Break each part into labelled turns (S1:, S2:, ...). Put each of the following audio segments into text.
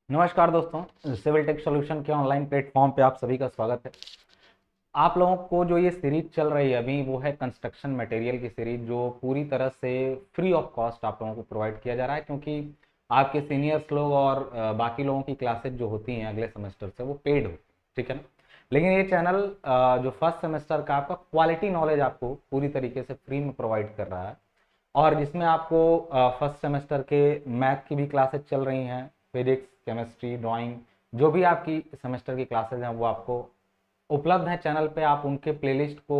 S1: नमस्कार दोस्तों, civil take solution के ऑनलाइन प्लेटफॉर्म पे आप सभी का स्वागत है। आप लोगों को जो ये सीरीज चल रही है अभी वो है कंस्ट्रक्शन मटेरियल की सीरीज, जो पूरी तरह से फ्री ऑफ कॉस्ट आप लोगों को प्रोवाइड किया जा रहा है, क्योंकि आपके सीनियर्स लोग और बाकी लोगों की क्लासेज जो होती हैं अगले सेमेस्टर से वो पेड हो, ठीक है ना। लेकिन ये चैनल जो फर्स्ट सेमेस्टर का आपका क्वालिटी नॉलेज आपको पूरी तरीके से फ्री में प्रोवाइड कर रहा है, और जिसमें आपको फर्स्ट सेमेस्टर के मैथ की भी क्लासेज चल रही हैं, फिजिक्स, केमिस्ट्री, ड्राइंग, जो भी आपकी सेमेस्टर की क्लासेज हैं वो आपको उपलब्ध हैं चैनल पे। आप उनके प्लेलिस्ट को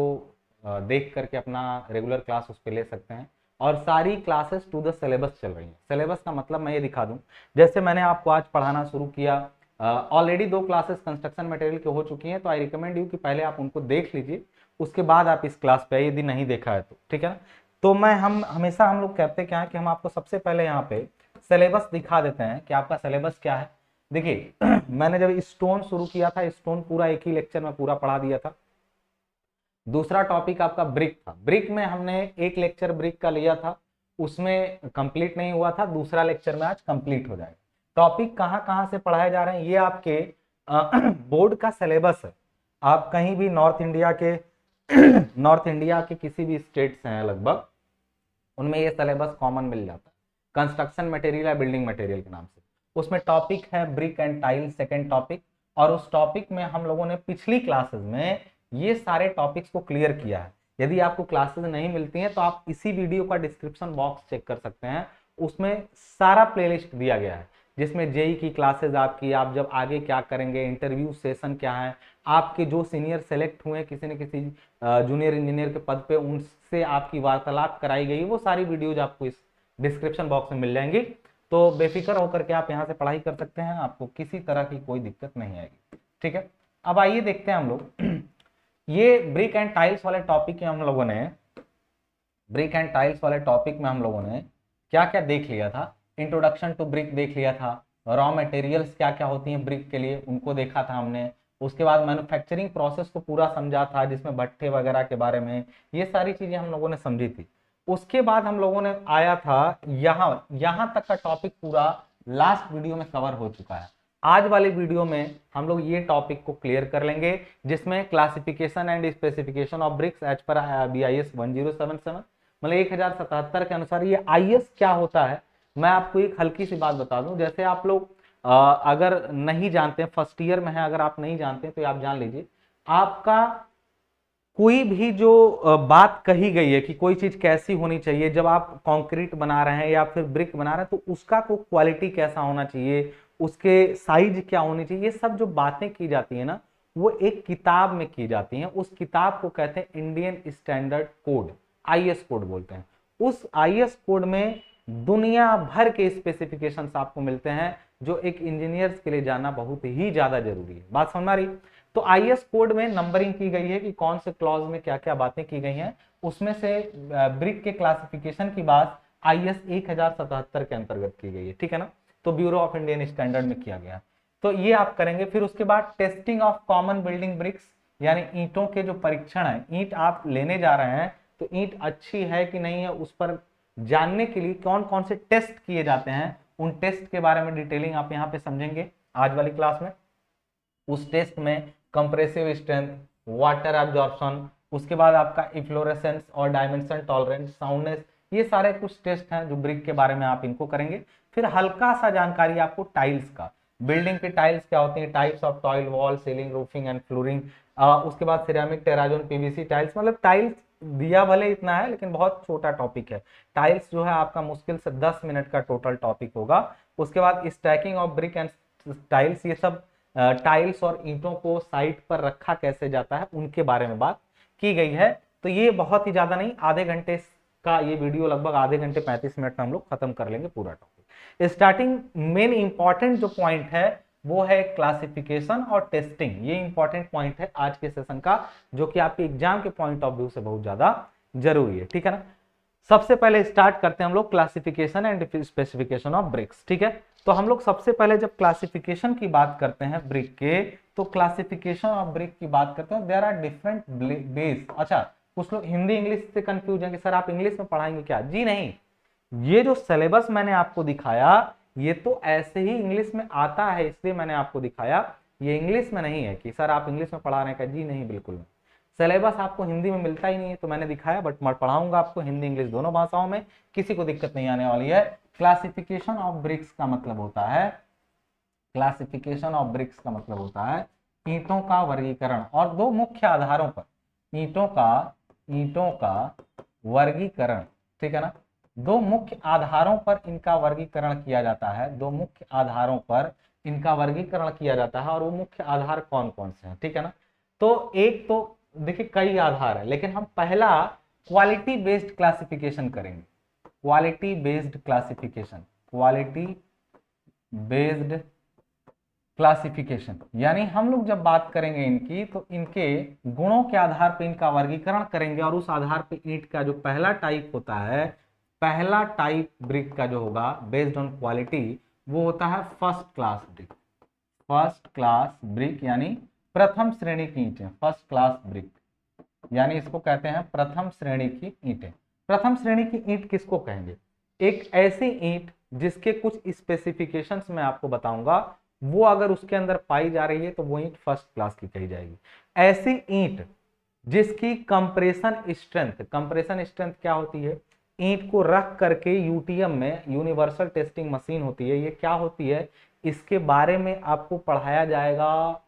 S1: देख करके अपना रेगुलर क्लास उस पर ले सकते हैं, और सारी क्लासेस टू द सिलेबस चल रही हैं। सिलेबस का मतलब मैं ये दिखा दूं, जैसे मैंने आपको आज पढ़ाना शुरू किया, ऑलरेडी 2 क्लासेस कंस्ट्रक्शन मटेरियल की हो चुकी हैं, तो आई रिकमेंड यू कि पहले आप उनको देख लीजिए, उसके बाद आप इस क्लास पे आइए यदि नहीं देखा है तो, ठीक है ना। तो मैं हम हमेशा हम लोग कहते क्या है कि हम आपको सबसे पहले यहाँ पे सिलेबस दिखा देते हैं कि आपका सिलेबस क्या है। देखिए मैंने जब स्टोन शुरू किया था, स्टोन पूरा एक ही लेक्चर में पूरा पढ़ा दिया था। दूसरा टॉपिक आपका ब्रिक था, ब्रिक में हमने एक लेक्चर ब्रिक का लिया था, उसमें कंप्लीट नहीं हुआ था, दूसरा लेक्चर में आज कंप्लीट हो जाएगा। टॉपिक कहाँ कहाँ से पढ़ाए जा रहे हैं ये आपके बोर्ड का सिलेबस है। आप कहीं भी नॉर्थ इंडिया के नॉर्थ इंडिया के किसी भी स्टेट से हैं लगभग, उनमें ये सिलेबस कॉमन मिल जाता है, कंस्ट्रक्शन मटेरियल या बिल्डिंग मटेरियल के नाम से। उसमें टॉपिक है brick and tile, second topic, और उस टॉपिक में हम लोगों ने पिछली क्लासेस में ये सारे टॉपिक्स को क्लियर किया है। यदि आपको क्लासेस नहीं मिलती हैं तो आप इसी वीडियो का डिस्क्रिप्शन बॉक्स चेक कर सकते हैं, उसमें सारा प्लेलिस्ट दिया गया है, जिसमें जेई की क्लासेस आपकी, आप जब आगे क्या करेंगे, इंटरव्यू सेशन क्या है, आपके जो सीनियर सेलेक्ट हुए किसी न किसी जूनियर इंजीनियर के पद पे, उनसे आपकी वार्तालाप कराई गई, वो सारी वीडियोज आपको इस डिस्क्रिप्शन बॉक्स में मिल जाएंगी। तो बेफिक्र होकर के आप यहाँ से पढ़ाई कर सकते हैं, आपको किसी तरह की कोई दिक्कत नहीं आएगी, ठीक है। अब आइए देखते हैं हम लोग ये ब्रिक एंड टाइल्स वाले टॉपिक में हम लोगों ने ब्रिक एंड टाइल्स वाले टॉपिक में हम लोगों ने क्या क्या देख लिया था। इंट्रोडक्शन टू ब्रिक देख लिया था, रॉ मटेरियल्स क्या क्या होती हैं ब्रिक के लिए उनको देखा था हमने, उसके बाद मैन्युफैक्चरिंग प्रोसेस को पूरा समझा था, जिसमें भट्ठे वगैरह के बारे में ये सारी चीजें हम लोगों ने समझी थी। उसके बाद हम लोगों ने आया था यहाँ यहाँ तक का टॉपिक पूरा लास्ट वीडियो में कवर हो चुका है। आज वाले वीडियो में हम लोग ये टॉपिक को क्लियर कर लेंगे, जिसमें classification and specification of bricks as per BIS 1077, मतलब 1077 के अनुसार ये आईएस क्या होता है। मैं आपको एक हल्की सी बात बता दूं, जैसे आप लोग अगर नहीं जानते, फर्स्ट ईयर में है, अगर आप नहीं जानते तो आप जान लीजिए, आपका कोई भी जो बात कही गई है कि कोई चीज कैसी होनी चाहिए, जब आप कंक्रीट बना रहे हैं या फिर ब्रिक बना रहे हैं, तो उसका को क्वालिटी कैसा होना चाहिए, उसके साइज क्या होनी चाहिए, ये सब जो बातें की जाती है ना, वो एक किताब में की जाती हैं। उस किताब को कहते हैं Indian standard code, IS code बोलते हैं। उस आईएस कोड में दुनिया भर के स्पेसिफिकेशंस आपको मिलते हैं, जो एक इंजीनियर्स के लिए जानना बहुत ही ज्यादा जरूरी है। बात समझ में आ रही? तो आईएस कोड में नंबरिंग की गई है कि कौन से क्लॉज में क्या क्या बातें की गई हैं, उसमें से ब्रिक के क्लासिफिकेशन की बात आईएस 1077 के अंतर्गत की गई है, ठीक है ना। तो ब्यूरो ऑफ इंडियन स्टैंडर्ड में किया गया, तो ये आप करेंगे। फिर उसके बाद testing of common building bricks, यानी ईंटों के जो परीक्षण है, ईंट आप लेने जा रहे हैं तो ईंट अच्छी है कि नहीं है, उस पर जानने के लिए कौन कौन से टेस्ट किए जाते हैं, उन टेस्ट के बारे में डिटेलिंग आप यहाँ पे समझेंगे आज वाली क्लास में। उस टेस्ट में कंप्रेसिव स्ट्रेंथ, वाटर एब्जॉर्प्शन, उसके बाद आपका इफ्लोरेसेंस और डायमेंशन टॉलरेंस, साउंडनेस, ये सारे कुछ टेस्ट हैं जो ब्रिक के बारे में आप इनको करेंगे। फिर हल्का सा जानकारी आपको टाइल्स का, बिल्डिंग की टाइल्स क्या होती है, types of tile, wall, ceiling, roofing and flooring. उसके बाद सिरेमिक, टेराजोन, पीवीसी टाइल्स, मतलब टाइल्स दिया भले इतना है लेकिन बहुत छोटा टॉपिक है। टाइल्स जो है आपका मुश्किल से 10 मिनट का टोटल टॉपिक होगा। उसके बाद stacking of brick and tiles, ये सब टाइल्स और ईंटों को साइट पर रखा कैसे जाता है उनके बारे में बात की गई है। तो ये बहुत ही ज्यादा नहीं, आधे घंटे का ये वीडियो, लगभग आधे घंटे 35 मिनट में हम लोग खत्म कर लेंगे पूरा टॉपिक। स्टार्टिंग मेन इंपॉर्टेंट जो पॉइंट है वो है क्लासिफिकेशन और टेस्टिंग, ये इंपॉर्टेंट पॉइंट है आज के सेशन का, जो कि आपके एग्जाम के पॉइंट ऑफ व्यू से बहुत ज्यादा जरूरी है, ठीक है ना। सबसे पहले स्टार्ट करते हैं हम लोग classification and specification of BRICS, ठीक है। तो हम लोग सबसे पहले जब क्लासिफिकेशन की बात करते हैं ब्रिक के, तो क्लासिफिकेशन ऑफ ब्रिक की बात करते हैं, देयर आर डिफरेंट बेस। अच्छा, कुछ लोग हिंदी इंग्लिश से कंफ्यूज हैं कि सर आप इंग्लिश में पढ़ाएंगे क्या? जी नहीं, ये जो सिलेबस मैंने आपको दिखाया, ये तो ऐसे ही इंग्लिश में आता है, इसलिए मैंने आपको दिखाया। ये इंग्लिश में नहीं है कि सर आप इंग्लिश में पढ़ा रहे हैं, जी नहीं, बिल्कुल नहीं। सिलेबस आपको हिंदी में मिलता ही नहीं है, तो मैंने दिखाया, बट मैं पढ़ाऊंगा आपको हिंदी इंग्लिश दोनों भाषाओं में, किसी को दिक्कत नहीं आने वाली है। क्लासिफिकेशन ऑफ ब्रिक्स का मतलब होता है, क्लासिफिकेशन ऑफ ब्रिक्स का मतलब होता है ईंटों का वर्गीकरण, और दो मुख्य आधारों पर ईंटों का वर्गीकरण, ठीक है ना। दो मुख्य आधारों पर इनका वर्गीकरण किया जाता है, दो मुख्य आधारों पर इनका वर्गीकरण किया जाता है, और वो मुख्य आधार कौन कौन से हैं, ठीक है ना। तो एक तो देखिए कई आधार है, लेकिन हम पहला क्वालिटी बेस्ड क्लासिफिकेशन करेंगे, quality based classification, quality based classification, यानी हम लोग जब बात करेंगे इनकी, तो इनके गुणों के आधार पर इनका वर्गीकरण करेंगे, और उस आधार पर ईंट का जो पहला टाइप होता है, पहला टाइप ब्रिक का जो होगा बेस्ड ऑन क्वालिटी, वो होता है first class brick. First class brick यानी प्रथम श्रेणी की ईंटें, फर्स्ट क्लास ब्रिक, यानी इसको कहते हैं प्रथम श्रेणी की ईंटें। प्रथम श्रेणी की ईंट किसको कहेंगे? एक ऐसी ईंट जिसके कुछ स्पेसिफिकेशंस मैं आपको बताऊंगा, वो अगर उसके अंदर पाई जा रही है तो वो ईंट फर्स्ट क्लास की कही जाएगी। ऐसी ईंट जिसकी कंप्रेशन स्ट्रेंथ क्या होती है? ईंट को रख करके यूटीएम में, यूनिवर्सल टेस्टिंग मशीन होती है, ये क्या होती है, इसके बारे में आपको पढ़ाया जाएगा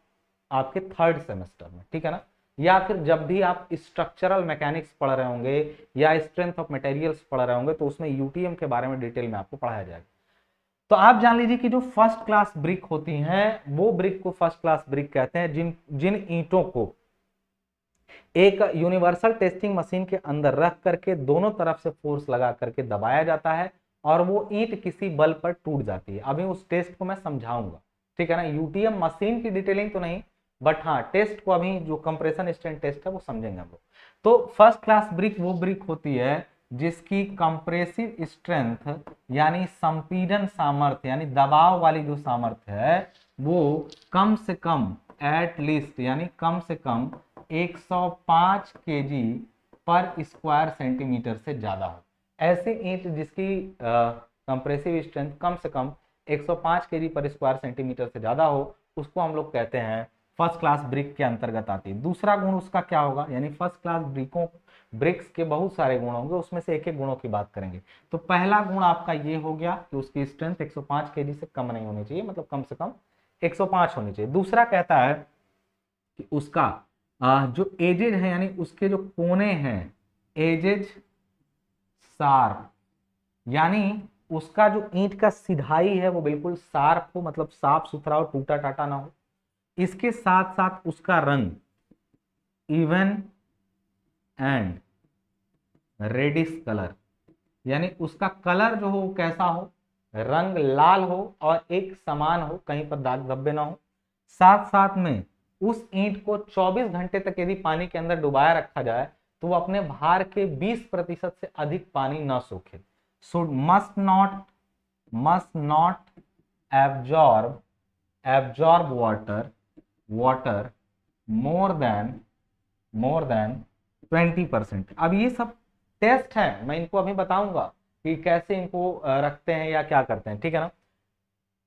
S1: आपके थर्ड सेमेस्टर में, ठीक है ना। या फिर जब भी आप स्ट्रक्चरल मैकेनिक्स पढ़ रहे होंगे या स्ट्रेंथ ऑफ मटेरियल्स पढ़ रहे होंगे, तो उसमें यूटीएम के बारे में डिटेल में आपको पढ़ाया जाएगा। तो आप जान लीजिए कि जो फर्स्ट क्लास ब्रिक होती हैं, वो ब्रिक को फर्स्ट क्लास ब्रिक कहते हैं, जिन ईंटों को एक यूनिवर्सल टेस्टिंग मशीन के अंदर रख करके दोनों तरफ से फोर्स लगा करके दबाया जाता है, और वो ईंट किसी बल पर टूट जाती है। अभी उस टेस्ट को मैं समझाऊंगा, ठीक है ना। यूटीएम मशीन की डिटेलिंग तो नहीं, बट हाँ टेस्ट को, अभी जो कंप्रेशन स्ट्रेंथ टेस्ट है वो समझेंगे हम लोग। तो फर्स्ट क्लास ब्रिक वो ब्रिक होती है जिसकी कंप्रेसिव स्ट्रेंथ यानी संपीड़न सामर्थ्य, यानी दबाव वाली जो सामर्थ्य है, वो कम से कम, एट लीस्ट यानी कम से कम 105 केजी पर स्क्वायर सेंटीमीटर से ज्यादा हो। ऐसी ईंट जिसकी कंप्रेसिव स्ट्रेंथ कम से कम 105 केजी पर स्क्वायर सेंटीमीटर से ज्यादा हो, उसको हम लोग कहते हैं फर्स्ट क्लास ब्रिक के अंतर्गत आती है। दूसरा गुण उसका क्या होगा, यानी फर्स्ट क्लास ब्रिक्स के बहुत सारे गुण होंगे, उसमें से एक एक गुणों की बात करेंगे। तो पहला गुण आपका ये हो गया कि उसकी स्ट्रेंथ 105 केजी से कम नहीं होनी चाहिए, मतलब कम से कम 105 होनी चाहिए। दूसरा कहता है कि उसका जो एजेज है, यानी उसके जो कोने हैं, एजेज शार्प, यानी उसका जो ईंट का सिधाई है वो बिल्कुल शार्प हो, मतलब साफ सुथरा हो, टूटा टाटा ना हो। इसके साथ साथ उसका रंग इवन एंड रेडिश कलर, यानी उसका कलर जो हो कैसा हो, रंग लाल हो और एक समान हो, कहीं पर दाग धब्बे ना हो। साथ साथ में उस ईंट को 24 घंटे तक यदि पानी के अंदर डुबाया रखा जाए तो वो अपने भार के 20% से अधिक पानी न सोखे। सो must not absorb water more than 20%। अब ये सब टेस्ट है, मैं इनको अभी बताऊंगा कि कैसे इनको रखते हैं या क्या करते हैं, ठीक है ना।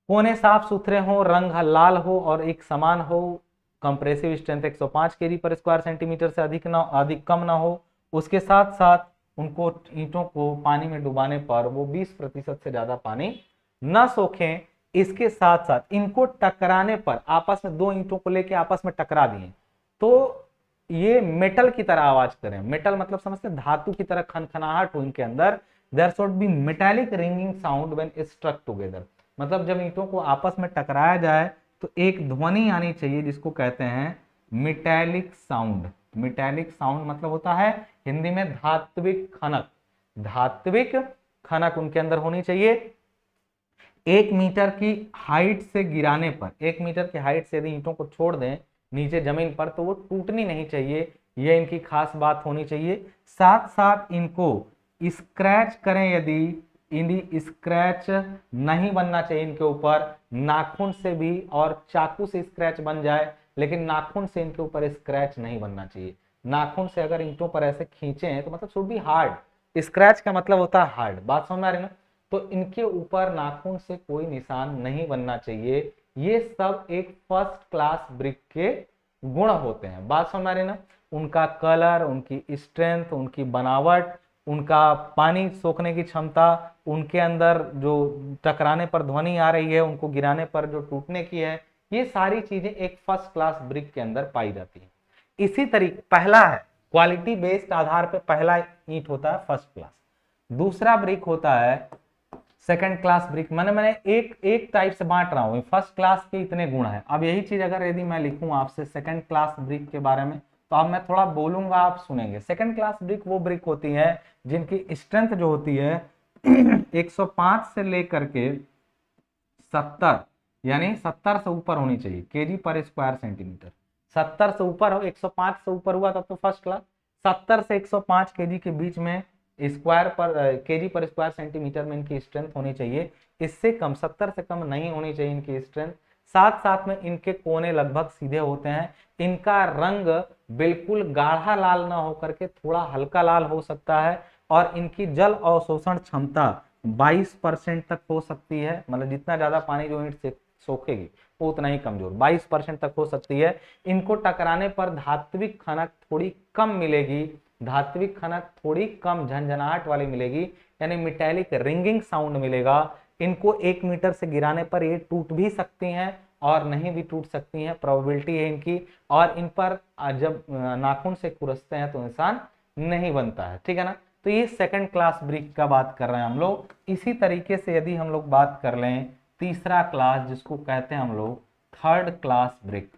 S1: कोने साफ सुथरे हो, रंग लाल हो और एक समान हो, कंप्रेसिव स्ट्रेंथ 105 केजी पर स्क्वायर सेंटीमीटर से अधिक कम ना हो। उसके साथ साथ उनको, ईंटों को पानी में डुबाने पर वो 20% से ज्यादा पानी न सोखें। इसके साथ साथ इनको टकराने पर, आपस में दो ईंटों को लेके आपस में टकरा दिए तो ये मेटल की तरह आवाज करें। मेटल मतलब समझते हैं, धातु की तरह खनखनाहट हो इनके अंदर। There should be metallic ringing sound when struck together, मतलब जब ईंटों को आपस में टकराया जाए तो एक ध्वनि आनी चाहिए, जिसको कहते हैं मेटालिक साउंड। मेटालिक साउंड मतलब होता है हिंदी में धात्विक खनक, धात्विक खनक उनके अंदर होनी चाहिए। 1 मीटर की हाइट से गिराने पर, 1 मीटर की हाइट से यदि ईंटों को छोड़ दें नीचे जमीन पर तो वो टूटनी नहीं चाहिए, ये इनकी खास बात होनी चाहिए। साथ साथ इनको स्क्रैच करें यदि स्क्रैच नहीं बनना चाहिए इनके ऊपर, नाखून से भी और चाकू से स्क्रैच बन जाए, लेकिन नाखून से इनके ऊपर स्क्रैच नहीं बनना चाहिए। नाखून से अगर ईंटों पर ऐसे खींचे तो मतलब शुड बी हार्ड, स्क्रैच का मतलब होता है हार्ड, बात समझ में आ रही ना। तो इनके ऊपर नाखून से कोई निशान नहीं बनना चाहिए। ये सब एक फर्स्ट क्लास ब्रिक के गुण होते हैं। बात समझ आ रही ना? उनका कलर, उनकी स्ट्रेंथ, उनकी बनावट, उनका पानी सोखने की क्षमता, उनके अंदर जो टकराने पर ध्वनि आ रही है, उनको गिराने पर जो टूटने की है, ये सारी चीजें एक फर्स्ट क्लास ब्रिक के अंदर पाई जाती है। इसी तरीके पहला है क्वालिटी बेस्ड आधार पे पहला ईंट होता है फर्स्ट क्लास। दूसरा ब्रिक होता है सेकंड क्लास ब्रिक। मैंने एक एक टाइप से बांट रहा हूं। फर्स्ट क्लास के इतने गुण हैं। अब यही चीज अगर यदि मैं लिखूं आपसे सेकंड क्लास ब्रिक के बारे में, तो अब मैं थोड़ा बोलूंगा, आप सुनेंगे। सेकंड क्लास ब्रिक वो ब्रिक होती है जिनकी स्ट्रेंथ जो होती है 105 से लेकर के 70, यानी 70 से ऊपर होनी चाहिए केजी पर स्क्वायर सेंटीमीटर। 70 से ऊपर हो, 105 से ऊपर हुआ तब तो फर्स्ट क्लास। 70 से 105 केजी के बीच में स्क्वायर पर केजी पर स्क्वायर सेंटीमीटर में इनकी स्ट्रेंथ होनी चाहिए। इससे कम 70 से कम नहीं होनी चाहिए इनकी स्ट्रेंथ। साथ साथ में इनके कोने लगभग सीधे होते हैं। इनका रंग बिल्कुल गाढ़ा लाल ना होकर के थोड़ा हल्का लाल हो सकता है। और इनकी जल अवशोषण क्षमता 22% तक हो सकती है। मतलब जितना ज्यादा पानी जो ईंट से सोखेगी वो उतना ही कमजोर, 22% तक हो सकती है। इनको टकराने पर धात्विक खनक थोड़ी कम मिलेगी, धात्विक खनक थोड़ी कम झंझनाहट वाली मिलेगी, यानी मेटेलिक रिंगिंग साउंड मिलेगा। इनको 1 मीटर से गिराने पर ये टूट भी सकती हैं और नहीं भी टूट सकती हैं, प्रोबेबिलिटी है इनकी। और इन पर जब नाखून से कुरसते हैं तो इंसान नहीं बनता है, ठीक है ना। तो ये सेकंड क्लास ब्रिक का बात कर रहे हैं हम लोग। इसी तरीके से यदि हम लोग बात कर लें तीसरा क्लास, जिसको कहते हैं हम लोग third class brick,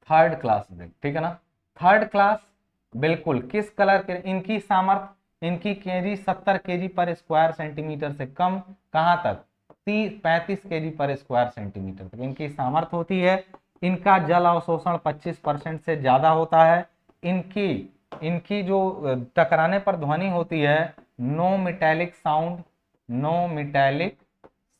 S1: third class brick, ठीक है ना। थर्ड क्लास बिल्कुल किस कलर के, इनकी सामर्थ्य, इनकी केजी 70 केजी पर स्क्वायर सेंटीमीटर से कम, कहां तक 35 केजी पर स्क्वायर सेंटीमीटर तक इनकी सामर्थ्य होती है। इनका जल अवशोषण 25% से ज्यादा होता है। इनकी इनकी जो टकराने पर ध्वनि होती है no metallic sound, no metallic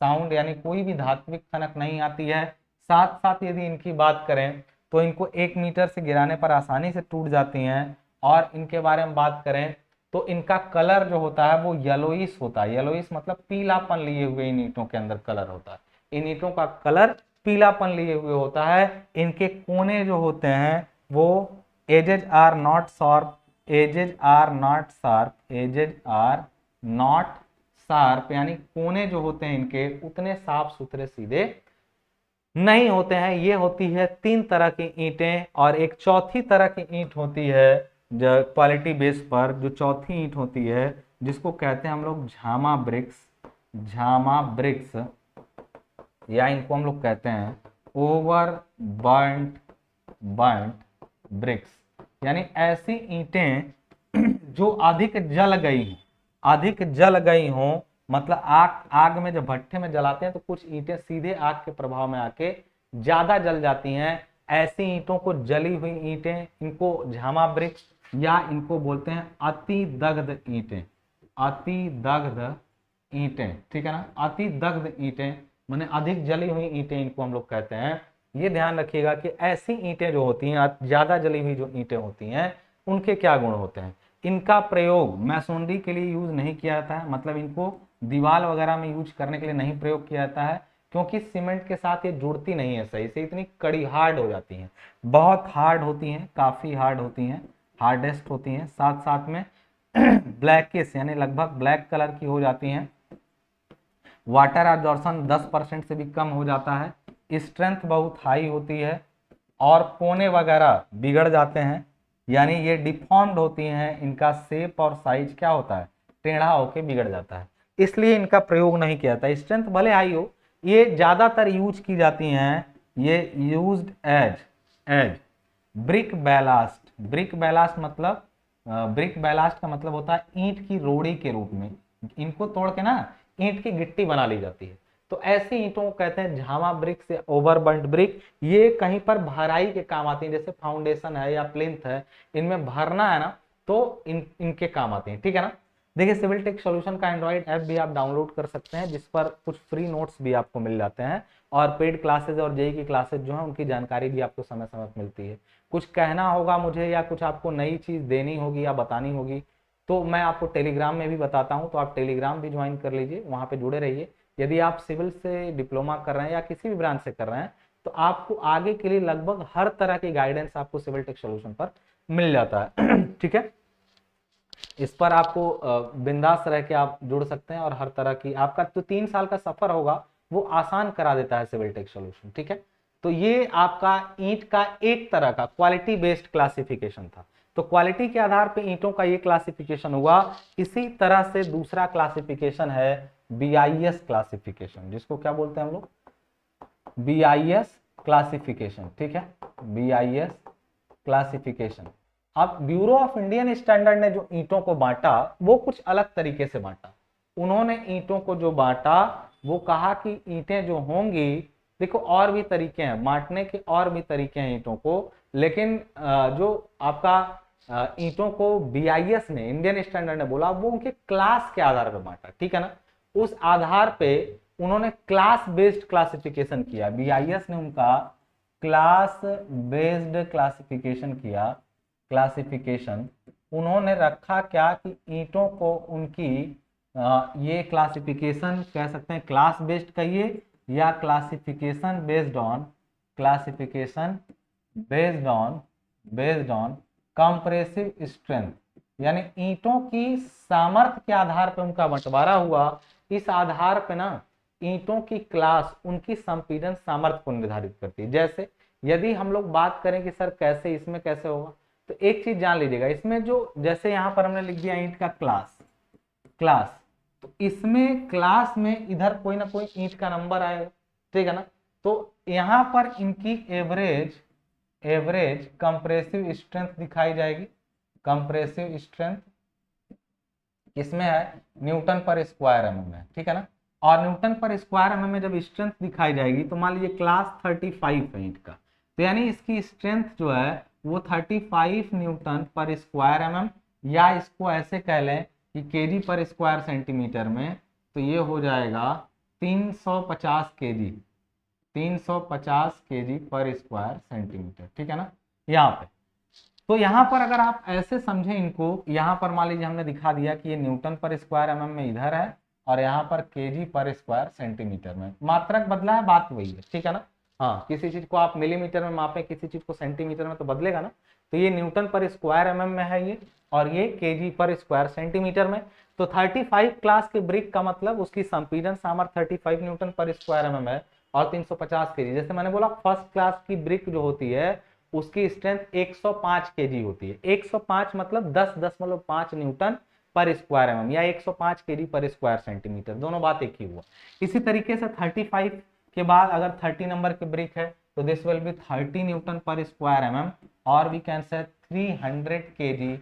S1: sound, यानी कोई भी धात्विक खनक नहीं आती है। साथ साथ यदि इनकी बात करें तो इनको 1 मीटर से गिराने पर आसानी से टूट जाती हैं। और इनके बारे में बात करें तो इनका कलर जो होता है वो येलोइश होता है। येलोइश मतलब पीलापन लिए हुए इन ईंटों के अंदर कलर होता है। इन ईंटों का कलर पीलापन लिए हुए होता है। इनके कोने जो होते हैं वो edges are not sharp, edges are not sharp, edges are not sharp, यानी कोने जो होते हैं इनके उतने साफ सुथरे सीधे नहीं होते हैं। ये होती है 3 तरह की ईंटें। और एक चौथी तरह की ईंट होती है जो क्वालिटी बेस पर, जो चौथी ईंट होती है जिसको कहते हैं हम लोग झामा ब्रिक्स, झामा ब्रिक्स, या इनको हम लोग कहते हैं ओवर बर्न्ट ब्रिक्स, यानी ऐसी ईंटें जो अधिक जल गई हैं, अधिक जल गई हों। मतलब आग में जब भट्ठे में जलाते हैं तो कुछ ईंटें सीधे आग के प्रभाव में आके ज्यादा जल जाती हैं। ऐसी ईंटों को जली हुई ईंटें, इनको झामा ब्रिक्स या इनको बोलते हैं अति दग्ध ईंटें, अति दग्ध ईंटें, ठीक है ना। अति दग्ध ईंटें माने अधिक जली हुई ईंटें इनको हम लोग कहते हैं। ये ध्यान रखिएगा कि ऐसी ईंटें जो होती हैं, ज्यादा जली हुई जो ईंटें होती हैं, उनके क्या गुण होते हैं। इनका प्रयोग मैसोनरी के लिए यूज नहीं किया जाता है, मतलब इनको दीवार वगैरह में यूज करने के लिए नहीं प्रयोग किया जाता है, क्योंकि सीमेंट के साथ ये जुड़ती नहीं है सही से, इतनी कड़ी हार्ड हो जाती हैं, बहुत हार्ड होती हैं, काफी हार्ड होती हैं, हार्डेस्ट होती हैं। साथ साथ में ब्लैकिश यानी लगभग ब्लैक कलर की हो जाती हैं। वाटर एब्जॉर्प्शन 10% से भी कम हो जाता है। स्ट्रेंथ बहुत हाई होती है और कोने वगैरह बिगड़ जाते हैं, यानी ये डिफॉर्म्ड होती हैं। इनका शेप और साइज क्या होता है, टेढ़ा होके बिगड़ जाता है, इसलिए इनका प्रयोग नहीं किया जाता। स्ट्रेंथ भले हाई हो, ये ज्यादातर यूज की जाती हैं, ये used as brick ballast. Brick ballast मतलब ब्रिक बैलास्ट का मतलब होता है ईंट की रोड़ी के रूप में। इनको तोड़ के ना ईंट की गिट्टी बना ली जाती है। तो ऐसी ईंटों को कहते हैं झामा ब्रिक से ओवरबर्न्ट ब्रिक। ये कहीं पर भराई के काम आती है, जैसे फाउंडेशन है या प्लिंथ है, इनमें भरना है ना, तो इनके काम आते हैं, ठीक है ना। देखिए सिविल टेक सॉल्यूशन का एंड्रॉइड ऐप भी आप डाउनलोड कर सकते हैं, जिस पर कुछ फ्री नोट्स भी आपको मिल जाते हैं और पेड क्लासेज और जेई की क्लासेज जो है उनकी जानकारी भी आपको समय समय पर मिलती है। कुछ कहना होगा मुझे या कुछ आपको नई चीज देनी होगी या बतानी होगी तो मैं आपको टेलीग्राम में भी बताता हूँ, तो आप टेलीग्राम भी ज्वाइन कर लीजिए, वहाँ पे जुड़े रहिए। यदि आप सिविल से डिप्लोमा कर रहे हैं या किसी भी ब्रांच से कर रहे हैं तो आपको आगे के लिए लगभग हर तरह की गाइडेंस आपको सिविल टेक सॉल्यूशन पर मिल जाता है। ठीक है, इस पर आपको बिंदास रह के आप जुड़ सकते हैं और हर तरह की आपका जो 3 साल का सफर होगा वो आसान करा देता है सिविल टेक सॉल्यूशन। ठीक है, तो ये आपका ईंट का एक तरह का क्वालिटी बेस्ड क्लासिफिकेशन था। तो क्वालिटी के आधार पे ईंटों का ये क्लासिफिकेशन हुआ। इसी तरह से दूसरा क्लासिफिकेशन है बीआईएस क्लासिफिकेशन, जिसको क्या बोलते हैं हम लोग, बीआईएस क्लासिफिकेशन। ठीक है, बीआईएस क्लासिफिकेशन। अब ब्यूरो ऑफ इंडियन स्टैंडर्ड ने जो ईंटों को बांटा वो कुछ अलग तरीके से बांटा। उन्होंने ईंटों को जो बांटा वो कहा कि ईंटें जो होंगी, देखो और भी तरीके हैं बांटने के, और भी तरीके हैं ईंटों को, लेकिन जो आपका ईंटों को बीआईएस ने, इंडियन स्टैंडर्ड ने बोला वो उनके क्लास के आधार पर बांटा। ठीक है ना, उस आधार पे उन्होंने क्लास बेस्ड क्लासिफिकेशन किया। बीआईएस ने उनका क्लास बेस्ड क्लासिफिकेशन किया। क्लासिफिकेशन उन्होंने रखा क्या कि ईंटों को उनकी ये क्लासिफिकेशन कह सकते हैं, क्लास बेस्ड कहिए या classification based on, classification based on compressive strength, यानी ईंटों की सामर्थ्य के आधार पर उनका बंटवारा हुआ। इस आधार पे ना ईंटों की क्लास उनकी संपीड़न सामर्थ्य को निर्धारित करती है। जैसे यदि हम लोग बात करें कि सर कैसे, इसमें कैसे होगा, तो एक चीज जान लीजिएगा, इसमें जो जैसे यहां पर हमने लिख दिया ईंट का क्लास, क्लास, तो इसमें क्लास में इधर कोई ना कोई ईंट का नंबर आएगा। ठीक है ना, तो यहां पर इनकी एवरेज कंप्रेसिव स्ट्रेंथ दिखाई जाएगी। कंप्रेसिव स्ट्रेंथ किसमें है, न्यूटन पर स्क्वायर एमएम में। ठीक है ना, और न्यूटन पर स्क्वायर एमएम में जब स्ट्रेंथ दिखाई जाएगी तो मान लीजिए क्लास 35 है ईंट का, तो यानी इसकी स्ट्रेंथ जो है वो 35 न्यूटन पर स्क्वायर एमएम, या इसको ऐसे कह लें कि केजी पर स्क्वायर सेंटीमीटर में, तो ये हो जाएगा 350 केजी, 350 केजी पर स्क्वायर सेंटीमीटर। ठीक है ना, यहाँ पे तो यहाँ पर अगर आप ऐसे समझें इनको, यहाँ पर मान लीजिए हमने दिखा दिया कि ये न्यूटन पर स्क्वायर एमएम में इधर है और यहाँ पर केजी पर स्क्वायर सेंटीमीटर में, मात्रक बदला है, बात वही है। ठीक है ना, हाँ, किसी चीज को आप मिलीमीटर में मापें, किसी चीज को सेंटीमीटर में, तो बदलेगा ना। तो ये न्यूटन पर स्क्वायर एमएम में है ये, और ये केजी पर स्क्वायर सेंटीमीटर में। तो 35 क्लास के ब्रिक का मतलब उसकी संपीड़न सामर्थ्य 35 न्यूटन पर स्क्वायर एमएम है और 350 केजी। जैसे मैंने बोला फर्स्ट क्लास की ब्रिक जो होती है उसकी स्ट्रेंथ 105 केजी होती है। 105 मतलब 10.5 न्यूटन पर स्क्वायर एमएम या 105 केजी पर स्क्वायर सेंटीमीटर, दोनों बात एक ही हुआ। इसी तरीके से 35 के बाद अगर 30 नंबर की ब्रिक है तो दिस विल बी 30 न्यूटन पर स्क्वायर एमएम, और वी कैन से 300 केजी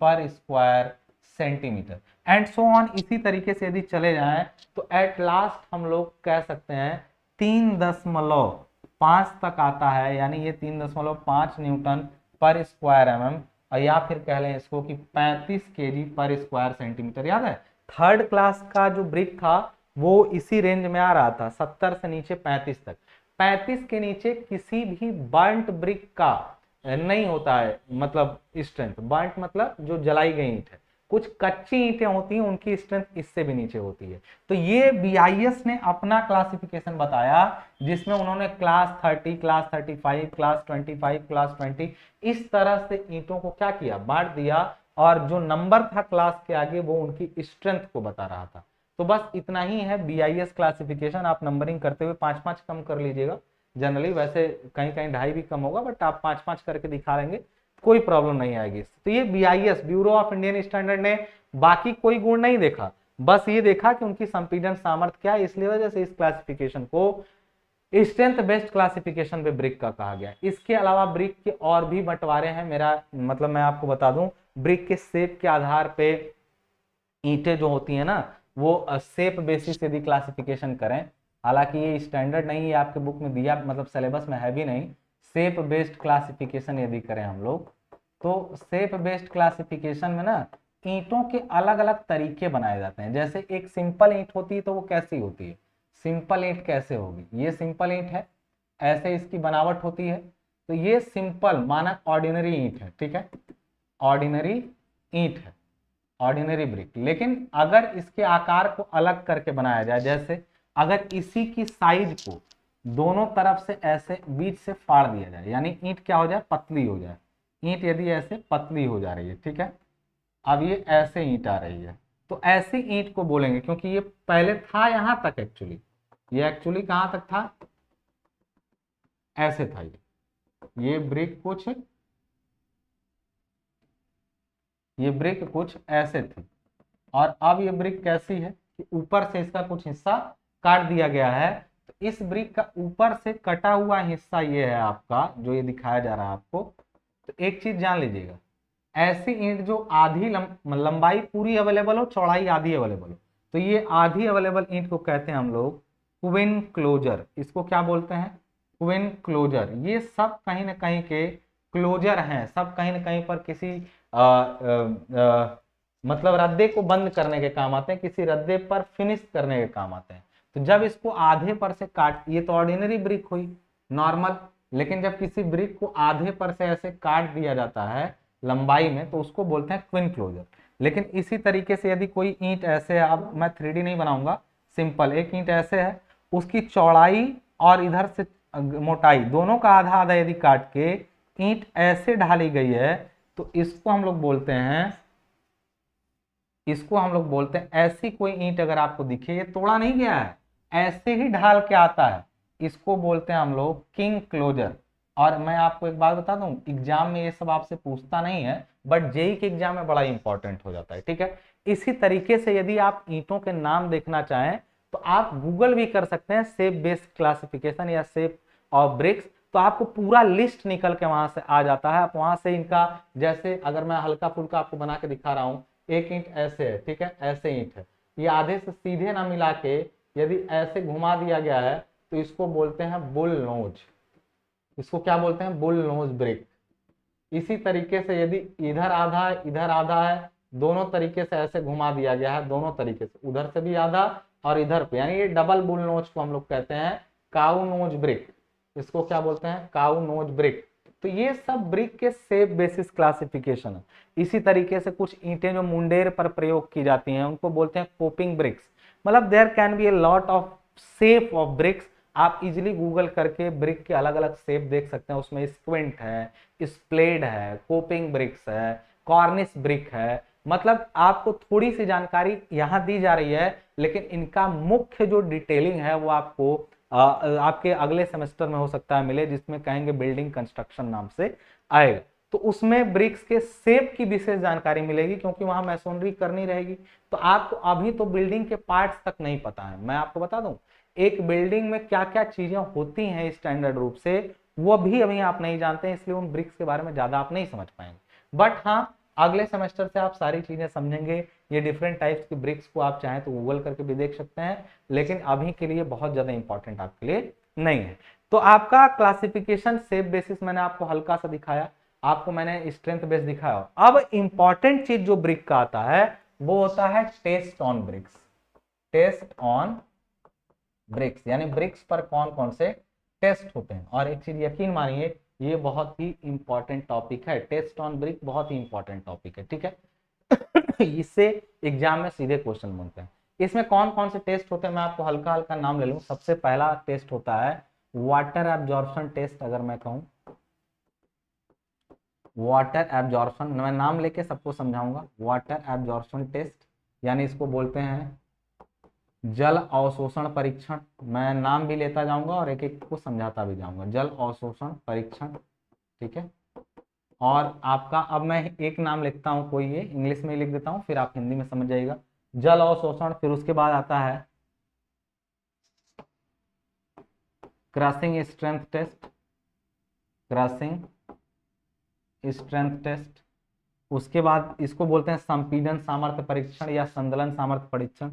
S1: पर square centimetre and so on. इसी तरीके से यदि चले जाएं तो एट लास्ट हम लोग कह सकते हैं 3.5 तक आता है, यानी ये 3.5 न्यूटन पर स्क्वायर एमएम, और या फिर कह लें इसको कि 35 केजी पर स्क्वायर सेंटीमीटर। याद है थर्ड क्लास का जो ब्रिक था वो इसी रेंज में आ रहा था, 70 से नीचे 35 तक। 35 के नीचे किसी भी बर्न्ट ब्रिक का नहीं होता है मतलब स्ट्रेंथ, बर्न्ट मतलब जो जलाई गई ईंट है, कुछ कच्ची ईंटें होती हैं उनकी स्ट्रेंथ इससे भी नीचे होती है। तो ये बीआईएस ने अपना क्लासिफिकेशन बताया जिसमें उन्होंने क्लास 30, क्लास 35, क्लास 25, क्लास 20 इस तरह से ईंटों को क्या किया, बांट दिया, और जो नंबर था क्लास के आगे वो उनकी स्ट्रेंथ को बता रहा था। तो बस इतना ही है बीआईएस क्लासिफिकेशन। आप नंबरिंग करते हुए 5-5 कम कर लीजिएगा जनरली, वैसे कहीं कहीं 2.5 भी कम होगा, बट आप 5-5 करके दिखा लेंगे, कोई प्रॉब्लम नहीं आएगी। तो ये BIS, bureau of Indian standard ने बाकी कोई गुण नहीं देखा, बस ये देखा कि उनकी संपीड़न सामर्थ्य क्या है, इसलिए वजह से इस क्लासिफिकेशन को स्ट्रेंथ बेस्ड क्लासिफिकेशन पे ब्रिक का कहा गया। इसके अलावा ब्रिक के और भी बंटवारे हैं, मेरा मतलब मैं आपको बता दूं, ब्रिक के शेप के आधार पे ईंटें जो होती है ना वो शेप बेसिस यदि क्लासिफिकेशन करें, हालांकि ये स्टैंडर्ड नहीं है आपके बुक में दिया, मतलब सिलेबस में है भी नहीं। शेप बेस्ड क्लासिफिकेशन यदि करें हम लोग तो शेप बेस्ड क्लासिफिकेशन में ना ईंटों के अलग अलग तरीके बनाए जाते हैं। जैसे एक सिंपल ईंट होती है तो वो कैसी होती है, सिंपल ईंट कैसे होगी, ये सिंपल ईंट है, ऐसे इसकी बनावट होती है, तो ये सिंपल माना ऑर्डिनरी ईंट है। ठीक है, ऑर्डिनरी ईंट है। Ordinary brick. लेकिन अगर इसके आकार को अलग करके बनाया जाए, जैसे अगर इसी की साइज को दोनों तरफ से ऐसे बीच से फाड़ दिया जाए, यानी ईंट क्या हो जाए, पतली हो जाए। ईंट यदि ऐसे पतली हो जा रही है, ठीक है, अब ये ऐसे ईंट आ रही है, तो ऐसी ईंट को बोलेंगे, क्योंकि ये पहले था यहां तक, ये एक्चुअली कहां तक था, ऐसे था ये ब्रिक कुछ, ये ब्रिक कुछ ऐसे थी, और अब ये ब्रिक कैसी है कि ऊपर से इसका कुछ हिस्सा काट दिया गया है। तो इस ब्रिक का ऊपर से कटा हुआ हिस्सा ये है आपका, जो ये दिखाया जा रहा है आपको। तो एक चीज जान लीजिएगा, ऐसी ईंट जो आधी लंबाई पूरी अवेलेबल हो, चौड़ाई आधी अवेलेबल हो, तो ये आधी अवेलेबल ईंट को कहते हैं हम लोग क्विन क्लोजर। इसको क्या बोलते हैं, क्विन क्लोजर। ये सब कहीं ना कहीं के क्लोजर हैं, सब कहीं ना कहीं पर किसी मतलब रद्दे को बंद करने के काम आते हैं, किसी रद्दे पर फिनिश करने के काम आते हैं। तो जब इसको आधे पर से काट, ये तो ऑर्डिनरी ब्रिक हुई, नॉर्मल, लेकिन जब किसी ब्रिक को आधे पर से ऐसे काट दिया जाता है लंबाई में, तो उसको बोलते हैं क्विन क्लोजर। लेकिन इसी तरीके से यदि कोई ईंट ऐसे है, अब मैं 3D नहीं बनाऊंगा, सिंपल एक ईंट ऐसे है, उसकी चौड़ाई और इधर से मोटाई दोनों का आधा आधा यदि काट के ईंट ऐसे ढाली गई है, तो इसको हम लोग बोलते हैं, इसको हम लोग बोलते हैं, ऐसी कोई ईंट अगर आपको दिखे, ये तोड़ा नहीं गया है, ऐसे ही ढाल के आता है, इसको बोलते हैं हम लोग किंग क्लोजर। और मैं आपको एक बात बता दूं, एग्जाम में ये सब आपसे पूछता नहीं है, बट जेई के एग्जाम में बड़ा इंपॉर्टेंट हो जाता है, ठीक है। इसी तरीके से यदि आप ईंटों के नाम देखना चाहें, तो आप गूगल भी कर सकते हैं, शेप बेस्ड क्लासिफिकेशन या शेप ऑफ ब्रिक्स, तो आपको पूरा लिस्ट निकल के वहां से आ जाता है। आप वहां से इनका, जैसे अगर मैं हल्का फुल्का आपको बना के दिखा रहा हूं, एक ईंट ऐसे है, ठीक है, ऐसे ईंट है, ये आधे से सीधे ना मिला के यदि ऐसे घुमा दिया गया है, तो इसको बोलते हैं बुल नोज। इसको क्या बोलते हैं, बुल नोज ब्रिक। इसी तरीके से यदि इधर आधा है, इधर आधा है, दोनों तरीके से ऐसे घुमा दिया गया है, दोनों तरीके से, उधर से भी आधा और इधर पे, यानी ये डबल बुल नोज को हम लोग कहते हैं काउ नोज ब्रिक। इसको क्या बोलते हैं, काउ नोज ब्रिक। तो ये सब ब्रिक के शेप बेसिस क्लासिफिकेशन है। इसी तरीके से कुछ ईंटें जो मुंडेर पर प्रयोग की जाती हैं, उनको बोलते हैं कोपिंग ब्रिक्स। मतलब there can be a lot of shape of bricks. आप इजीली गूगल करके ब्रिक के अलग अलग शेप देख सकते हैं, उसमें स्क्विंट है, स्प्लेड है, कोपिंग ब्रिक्स है, कॉर्निश ब्रिक है। मतलब आपको थोड़ी सी जानकारी यहाँ दी जा रही है, लेकिन इनका मुख्य जो डिटेलिंग है वो आपको आपके अगले सेमेस्टर में हो सकता है मिले, जिसमें कहेंगे बिल्डिंग कंस्ट्रक्शन नाम से आएगा। तो उसमें ब्रिक्स के शेप की विशेष जानकारी मिलेगी, क्योंकि वहां मैसोनरी करनी रहेगी। तो आपको अभी तो बिल्डिंग के पार्ट्स तक नहीं पता है। मैं आपको बता दूं, एक बिल्डिंग में क्या क्या चीजें होती हैं स्टैंडर्ड रूप से, वो भी अभी आप नहीं जानते हैं, इसलिए उन ब्रिक्स के बारे में ज्यादा आप नहीं समझ पाएंगे। बट हाँ, अगले सेमेस्टर से आप सारी चीजें समझेंगे। ये डिफरेंट टाइप्स की ब्रिक्स को आप चाहें तो गूगल करके भी देख सकते हैं, लेकिन अभी के लिए बहुत ज्यादा इंपॉर्टेंट आपके लिए नहीं है। तो आपका क्लासिफिकेशन शेप बेसिस मैंने आपको हल्का सा दिखाया, आपको मैंने स्ट्रेंथ बेस दिखाया। अब इंपॉर्टेंट चीज जो ब्रिक का आता है वो होता है test on bricks. Test on bricks, यानी ब्रिक्स पर कौन कौन से टेस्ट होते हैं। और एक चीज यकीन मानिए, ये बहुत ही इंपॉर्टेंट टॉपिक है, टेस्ट ऑन ब्रिक बहुत ही इंपॉर्टेंट टॉपिक है, ठीक है। इससे एग्जाम में सीधे क्वेश्चन बनते हैं। इसमें कौन कौन से टेस्ट होते हैं, मैं आपको हल्का हल्का नाम ले लूं। सबसे पहला टेस्ट होता है वाटर एब्जॉर्प्शन टेस्ट। अगर मैं कहूं वाटर एब्जॉर्प्शन, मैं नाम लेके सबको समझाऊंगा। वाटर एब्जॉर्प्शन टेस्ट, यानी इसको बोलते हैं जल अवशोषण परीक्षण। मैं नाम भी लेता जाऊंगा और एक एक को समझाता भी जाऊंगा। जल अवशोषण परीक्षण, ठीक है। और आपका, अब मैं एक नाम लिखता हूं, कोई ये इंग्लिश में ही लिख देता हूं, फिर आप हिंदी में समझ जाइएगा। जल अवशोषण, फिर उसके बाद आता है crushing strength test, crushing strength test. उसके बाद इसको बोलते हैं संपीडन सामर्थ्य परीक्षण या संदलन सामर्थ्य परीक्षण।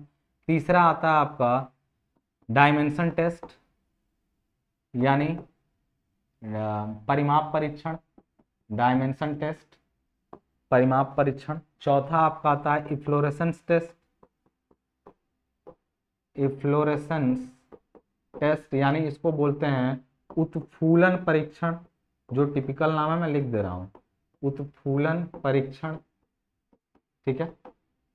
S1: तीसरा आता है आपका डायमेंशन टेस्ट, यानी परिमाप परीक्षण, डायमेंशन टेस्ट, परिमाप परीक्षण। चौथा आपका आता है इफ्लोरेसेंस टेस्ट, इफ्लोरेसेंस टेस्ट, यानी इसको बोलते हैं उत्फूलन परीक्षण। जो टिपिकल नाम है मैं लिख दे रहा हूं, उत्फूलन परीक्षण, ठीक है।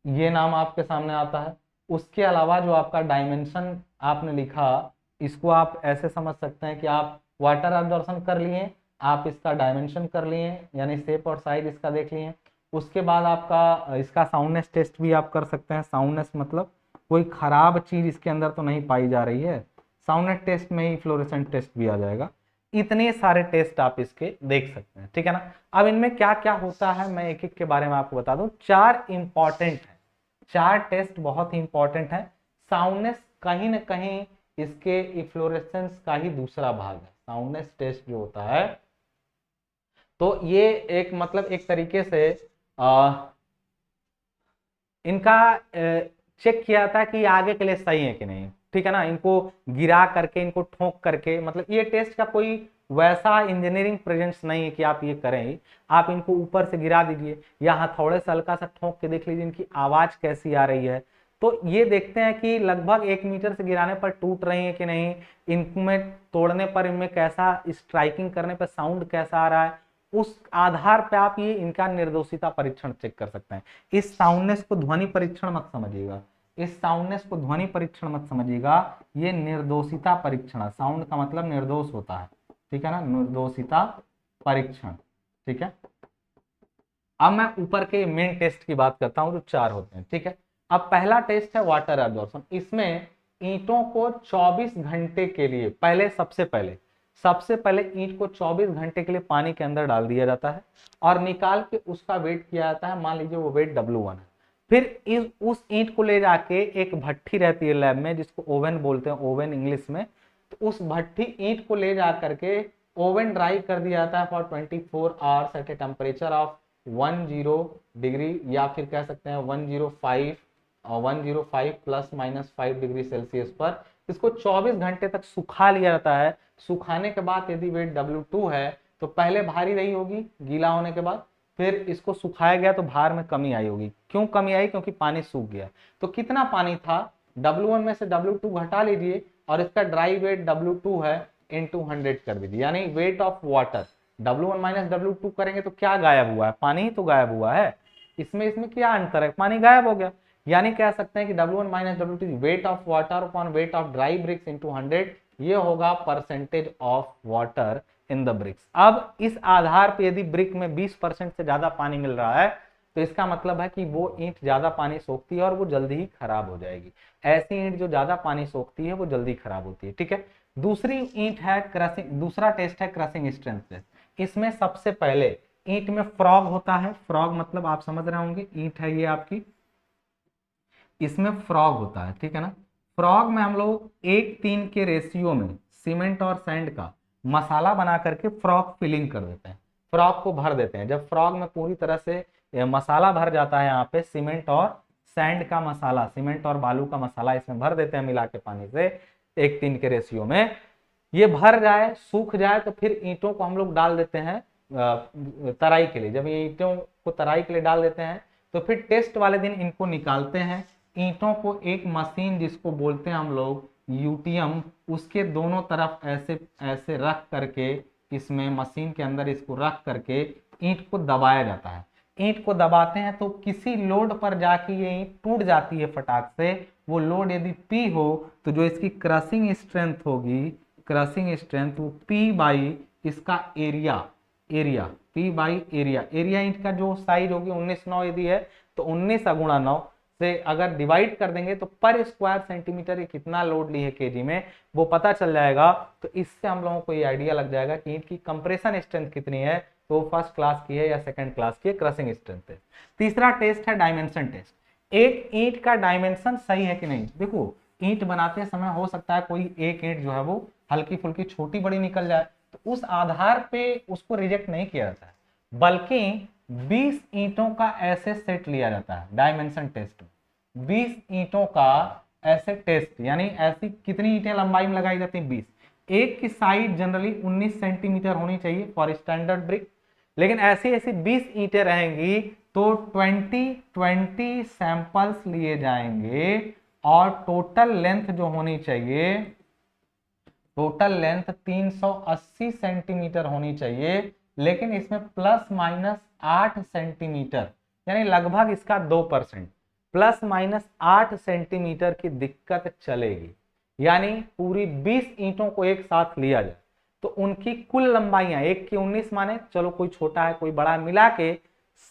S1: ये नाम आपके सामने आता है। उसके अलावा जो आपका डायमेंशन आपने लिखा, इसको आप ऐसे समझ सकते हैं कि आप वाटर एब्जॉर्प्शन कर लिए, आप इसका डायमेंशन कर लिए, यानी शेप और साइज इसका देख लिए। उसके बाद आपका इसका साउंडनेस टेस्ट भी आप कर सकते हैं। साउंडनेस मतलब कोई खराब चीज इसके अंदर तो नहीं पाई जा रही है, साउंडनेस टेस्ट में ही फ्लोरेसेंट टेस्ट भी आ जाएगा। इतने सारे टेस्ट आप इसके देख सकते हैं, ठीक है ना। अब इनमें क्या क्या होता है मैं एक एक के बारे में आपको बता दूं। चार इंपॉर्टेंट है, चार टेस्ट बहुत ही इंपॉर्टेंट है। साउंडनेस कहीं ना कहीं इसके इफ्लोरेसेंस का ही दूसरा भाग है। साउंडनेस टेस्ट जो होता है, तो ये एक मतलब एक तरीके से इनका चेक किया था कि आगे के लिए सही है कि नहीं, ठीक है ना। इनको गिरा करके, इनको ठोक करके, मतलब ये टेस्ट का कोई वैसा इंजीनियरिंग प्रेजेंस नहीं है कि आप ये करें। आप इनको ऊपर से गिरा दीजिए या हथौड़े से हल्का सा ठोक के देख लीजिए इनकी आवाज कैसी आ रही है। तो ये देखते हैं कि लगभग 1 मीटर से गिराने पर टूट रही है कि नहीं, इनमें तोड़ने पर इनमें कैसा, स्ट्राइकिंग करने पर साउंड कैसा आ रहा है। उस आधार पे आप ये इनका निर्दोषिता परीक्षण चेक कर सकते हैं। इस साउंडनेस को ध्वनि परीक्षण मत समझिएगा, इस साउंडनेस को ध्वनि परीक्षण मत समझिएगा, ये निर्दोषिता परीक्षण है। साउंड का मतलब निर्दोष होता है, ठीक है ना, निर्दोषिता परीक्षण, ठीक है। अब मैं ऊपर के मेन टेस्ट की बात करता हूं जो चार होते हैं, ठीक है। अब पहला टेस्ट है वाटर एब्जॉर्प्शन। इसमें ईंटों को 24 घंटे के लिए, सबसे पहले ईंट को 24 घंटे के लिए पानी के अंदर डाल दिया जाता है और निकाल के उसका वेट किया जाता है। मान लीजिए वो वेट W1 है। फिर उस ईंट को ले जाके एक भट्ठी रहती है लैब में, जिसको ओवन बोलते हैं, ओवन इंग्लिश में। तो उस भट्ठी ईंट को ले जा करके ओवन ड्राई कर दिया जाता है for 24 hours at a temperature of 10 degree, या फिर कह सकते हैं 105 प्लस माइनस 5 डिग्री सेल्सियस पर। इसको 24 घंटे तक सुखा लिया जाता है। सुखाने के बाद यदि वेट W2 है तो पहले भारी रही होगी गीला होने के बाद, फिर इसको सुखाया गया तो भार में कमी आई होगी। क्यों कमी आई? क्योंकि पानी सूख गया। तो कितना पानी था, W1 में से W2 घटा लीजिए और इसका ड्राई वेट W2 है इंटू 100 कर दीजिए, यानी wait of water W1 minus W2 करेंगे तो क्या गायब हुआ है? पानी ही तो गायब हुआ है। इसमें क्या अंतर है? पानी गायब हो गया। यानी कह सकते हैं कि W1 minus W2 weight of water upon weight of dry bricks into 100, ये होगा percentage of water in the bricks. अब इस आधार पे यदि ब्रिक में 20% से ज्यादा पानी मिल रहा है तो इसका मतलब है कि वो ईंट ज्यादा पानी सोखती है और वो जल्दी ही खराब हो जाएगी। ऐसी ईंट जो ज्यादा पानी सोखती है वो जल्दी खराब होती है, ठीक है। दूसरी ईंट है क्रशिंग, दूसरा टेस्ट है क्रशिंग स्ट्रेंथ टेस्ट। इसमें सबसे पहले ईंट में फ्रॉग होता है। फ्रॉग मतलब आप समझ रहे होंगे, ईंट है ये आपकी, इसमें फ्रॉग होता है, ठीक है ना। फ्रॉग में हम लोग 1:3 के रेशियो में सीमेंट और सैंड का मसाला बना करके फ्रॉग फिलिंग कर देते हैं, फ्रॉग को भर देते हैं। जब फ्रॉग में पूरी तरह से मसाला भर जाता है, यहाँ पे सीमेंट और सैंड का मसाला, सीमेंट और बालू का मसाला इसमें भर देते हैं मिला के पानी से 1:3 के रेशियो में। ये भर जाए, सूख जाए तो फिर ईंटों को हम लोग डाल देते हैं तराई के लिए। जब ये ईंटों को तराई के लिए डाल देते हैं तो फिर टेस्ट वाले दिन इनको निकालते हैं। ईंटों को एक मशीन जिसको बोलते हैं हम लोग यूटीएम, उसके दोनों तरफ ऐसे ऐसे रख करके, इसमें मशीन के अंदर इसको रख करके ईंट को दबाया जाता है। ईंट को दबाते हैं तो किसी लोड पर जाके ये ईंट टूट जाती है फटाक से। वो लोड यदि P हो तो जो इसकी क्रशिंग स्ट्रेंथ होगी, क्रशिंग स्ट्रेंथ, वो P बाई इसका एरिया, P बाई एरिया ईंट का जो साइज होगी 19/9 यदि है तो 19 गुणा 9 से अगर डिवाइड कर देंगे तो पर स्क्वायर सेंटीमीटर ये कितना लोड ली है केजी में वो पता चल जाएगा। तो इससे हम लोगों को ये आइडिया लग जाएगा कि ईंट की कंप्रेशन स्ट्रेंथ कितनी है, तो फर्स्ट क्लास की है या सेकंड क्लास की है क्रशिंग स्ट्रेंथ है। तीसरा टेस्ट है डायमेंशन टेस्ट। एक ईंट का डायमेंशन सही है कि नहीं। देखो ईंट बनाते समय हो सकता है कोई एक ईंट जो है वो हल्की फुल्की छोटी बड़ी निकल जाए, तो उस आधार पे उसको रिजेक्ट नहीं किया जाता है, बल्कि 20 ईंटों का ऐसे सेट लिया जाता है डायमेंशन टेस्ट में। 20 ईंटों का ऐसे टेस्ट, यानी ऐसी कितनी ईंटें लंबाई में लगाई जाती हैं? 20। एक की साइड जनरली 19 सेंटीमीटर होनी चाहिए फॉर स्टैंडर्ड ब्रिक, लेकिन ऐसी ऐसी 20 ईंटें रहेंगी तो 20 सैंपल्स लिए जाएंगे और टोटल लेंथ जो होनी चाहिए, टोटल लेंथ 380 सेंटीमीटर होनी चाहिए, लेकिन इसमें प्लस माइनस 8 सेंटीमीटर, यानी लगभग इसका 2%, ±8 सेंटीमीटर की दिक्कत चलेगी। यानी पूरी 20 ईंटों को एक साथ लिया जाए तो उनकी कुल लंबाइयां, एक की 19 माने, चलो कोई छोटा है कोई बड़ा है, मिला के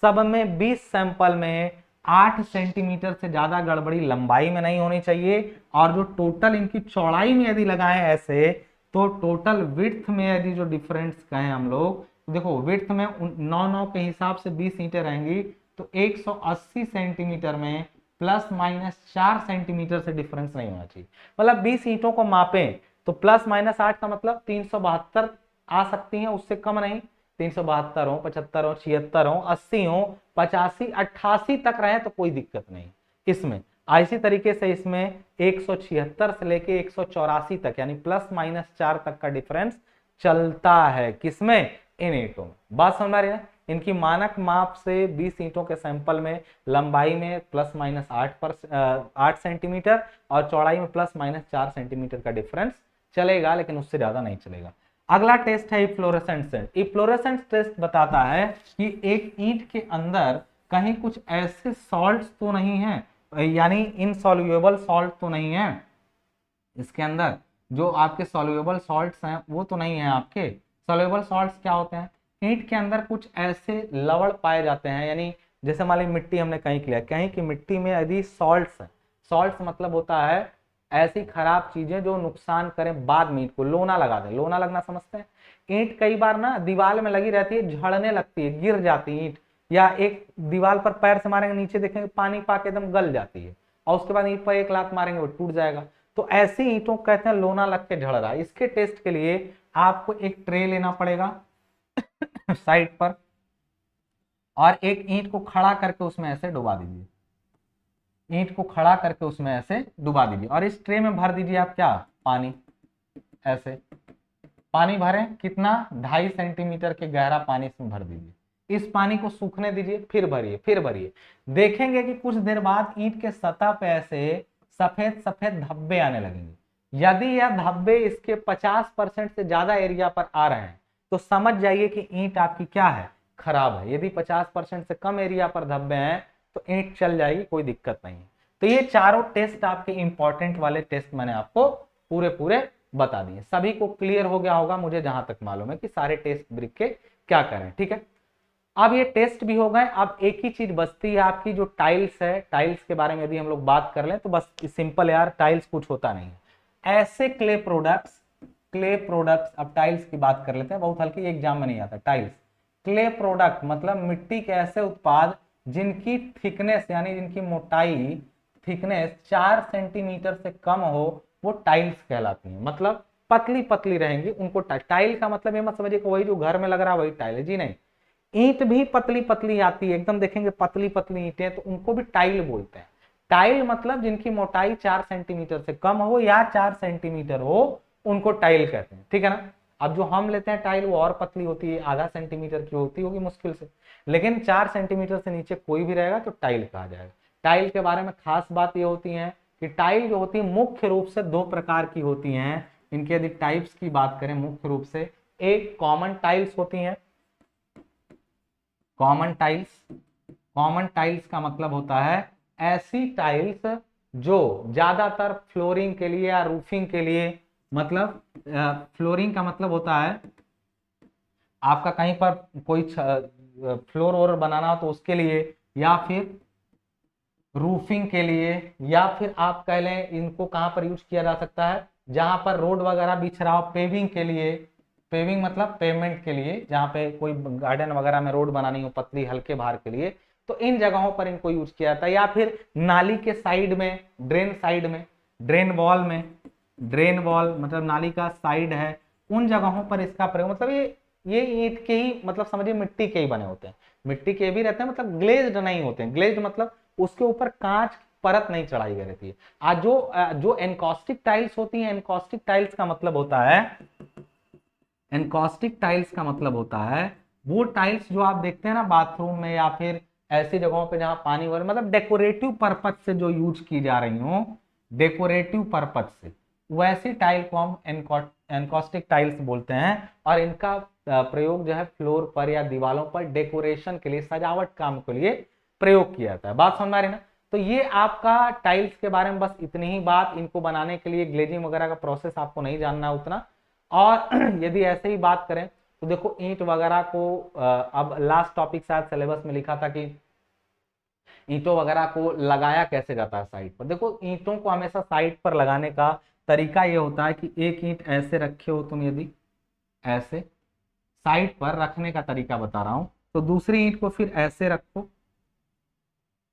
S1: सब में 20 सैंपल में 8 सेंटीमीटर से ज्यादा गड़बड़ी लंबाई में नहीं होनी चाहिए। और जो टोटल इनकी चौड़ाई में यदि लगाएं ऐसे, तो टोटल विड्थ में यदि जो डिफरेंस कहें हम लोग, देखो विड्थ में 9 के हिसाब से 20 ईंटें रहेंगी, तो 180 सेंटीमीटर में ±4 सेंटीमीटर से डिफरेंस नहीं होना चाहिए। मतलब 20 ईंटों को मापें तो ±8 का मतलब 372 आ सकती हैं, उससे कम नहीं। 372 हो, 75 हो, 76 हो, 80 हो, 85, 88 तक रहे तो कोई दिक्कत नहीं इसमें। इसी तरीके से इसमें 176 से लेके 184 तक यानी ±4 तक का डिफरेंस चलता है। किसमें? इन ईंटों में। बात समझ रही है? इनकी मानक माप से 20 ईंटों के सैंपल में लंबाई में ±8 सेंटीमीटर और चौड़ाई में ±4 सेंटीमीटर का डिफरेंस चलेगा, लेकिन उससे ज्यादा नहीं चलेगा। अगला टेस्ट है इफ्लोरेसेंस टेस्ट। इफ्लोरेसेंस टेस्ट बताता है कि एक ईंट के अंदर कहीं कुछ ऐसे सॉल्ट्स तो नहीं है, यानी इनसॉल्युबल सॉल्ट तो नहीं है इसके अंदर, जो आपके सॉल्युबल सॉल्ट्स हैं वो तो नहीं है आपके। सॉल्युबल सॉल्ट्स क्या होते हैं? ईंट के अंदर कुछ ऐसे लवण पाए जाते हैं, यानी जैसे मान ली मिट्टी हमने कहीं किया, कहीं की मिट्टी में यदि सॉल्ट्स है, सॉल्ट्स मतलब होता है ऐसी खराब चीजें जो नुकसान करें बाद में ईंट को, लोना लगा दे। लोना लगना समझते हैं? ईंट कई बार ना दीवार में लगी रहती है, झड़ने लगती है, गिर जाती है ईंट, या एक दीवार पर पैर से मारेंगे नीचे देखेंगे पानी पाके एकदम गल जाती है, और उसके बाद ईंट पर एक लात मारेंगे वो टूट जाएगा। तो ऐसी ईंटों को कहते हैं लोना लग के झड़ रहा है। इसके टेस्ट के लिए आपको एक ट्रे लेना पड़ेगा साइड पर, और एक ईंट को खड़ा करके उसमें ऐसे डुबा दीजिए। ईंट को खड़ा करके उसमें ऐसे डुबा दीजिए, और इस ट्रे में भर दीजिए आप क्या? पानी। ऐसे पानी भरें, कितना? 2.5 सेंटीमीटर के गहरा पानी इसमें भर दीजिए। इस पानी को सूखने दीजिए, फिर भरिए, फिर भरिए। देखेंगे कि कुछ देर बाद ईंट के सतह पे ऐसे सफेद सफेद धब्बे आने लगेंगे। यदि यह धब्बे इसके 50% से ज्यादा एरिया पर आ रहे हैं तो समझ जाइए कि ईंट आपकी क्या है? खराब है। यदि 50% से कम एरिया पर धब्बे हैं तो ईंट चल जाएगी, कोई दिक्कत नहीं है। तो ये चारों टेस्ट आपके इंपॉर्टेंट वाले टेस्ट मैंने आपको पूरे पूरे बता दिए। सभी को क्लियर हो गया होगा, मुझे जहां तक मालूम है कि सारे टेस्ट ब्रिक के क्या करें। ठीक है, अब ये टेस्ट भी हो गए। अब एक ही चीज बचती है आपकी, जो टाइल्स है। टाइल्स के बारे में यदि हम लोग बात कर लें तो बस सिंपल यार, टाइल्स कुछ होता नहीं है। ऐसे क्ले प्रोडक्ट्स, अब टाइल्स की बात कर लेते हैं, बहुत हल्की, एग्जाम में नहीं आता। टाइल्स क्ले प्रोडक्ट मतलब मिट्टी के ऐसे उत्पाद जिनकी थिकनेस यानी जिनकी मोटाई, थिकनेस 4 सेंटीमीटर से कम हो, वो टाइल्स कहलाती हैं। मतलब पतली पतली रहेंगी, उनको टाइल का मतलब ये मत समझिए कि वही जो घर में लग रहा है वही टाइल है, जी नहीं। ईंट भी पतली पतली आती है, एकदम देखेंगे पतली पतली ईंटें, तो उनको भी टाइल बोलते हैं। टाइल मतलब जिनकी मोटाई 4 सेंटीमीटर से कम हो या 4 सेंटीमीटर हो, उनको टाइल कहते हैं। ठीक है ना? अब जो हम लेते हैं टाइल वो और पतली होती है, आधा सेंटीमीटर की होती होगी मुश्किल से, लेकिन 4 सेंटीमीटर से नीचे कोई भी रहेगा तो टाइल कहा जाएगा। टाइल के बारे में खास बात ये होती है कि टाइल जो होती है मुख्य रूप से 2 प्रकार की होती हैं। इनके यदि टाइप्स की बात करें मुख्य रूप से, एक कॉमन टाइल्स होती हैं। कॉमन टाइल्स का मतलब होता है ऐसी टाइल्स जो ज्यादातर फ्लोरिंग के लिए या रूफिंग के लिए, मतलब फ्लोरिंग का मतलब होता है आपका कहीं पर कोई फ्लोर और बनाना हो तो उसके लिए, या फिर रूफिंग के लिए, या फिर आप कह लें इनको कहां पर यूज किया जा सकता है, जहां पर रोड वगैरह बिछ रहा हो, पेविंग के लिए। पेविंग मतलब पेमेंट के लिए, जहां पे कोई गार्डन वगैरह में रोड बनानी हो पतली हल्के भार के लिए, तो इन जगहों पर इनको यूज किया जाता है। या फिर नाली के साइड में, ड्रेन साइड में, ड्रेन वॉल मतलब नाली का साइड है, उन जगहों पर इसका प्रयोग, मतलब ये ईंट के ही, मतलब समझिए मिट्टी के ही बने होते हैं। मिट्टी के भी रहते हैं, मतलब ग्लेज्ड नहीं होते हैं। ग्लेज्ड मतलब उसके ऊपर कांच परत नहीं चढ़ाई गई रहती है। आज जो एनकॉस्टिक टाइल्स होती हैं, एनकॉस्टिक टाइल्स का मतलब होता है, एनकॉस्टिक टाइल्स का मतलब होता है वो टाइल्स जो आप देखते हैं ना बाथरूम में या फिर ऐसी जगहों पे जहां पानी वगैरह, मतलब डेकोरेटिव पर्पज से जो यूज की जा रही हो, डेकोरेटिव पर्पज से, वैसी टाइल को हम एनकॉस्टिक टाइल्स बोलते हैं। और इनका प्रयोग जो है फ्लोर पर या दीवारों पर डेकोरेशन के लिए, सजावट काम के लिए प्रयोग किया जाता है। बात समझ में आ रही ना? तो ये आपका टाइल्स के बारे में बस इतनी ही बात। इनको बनाने के लिए ग्लेजिंग वगैरह का प्रोसेस आपको नहीं जानना उतना। और यदि ऐसे ही बात करें तो देखो ईंट वगैरह को अब लास्ट टॉपिक शायद सिलेबस में लिखा था कि ईंटों वगैरह को लगाया कैसे जाता है साइड पर। देखो ईंटों को हमेशा साइड पर लगाने का तरीका ये होता है कि एक ईंट ऐसे रखे हो तुम, यदि ऐसे साइड पर रखने का तरीका बता रहा हूं, तो दूसरी ईंट को फिर ऐसे रखो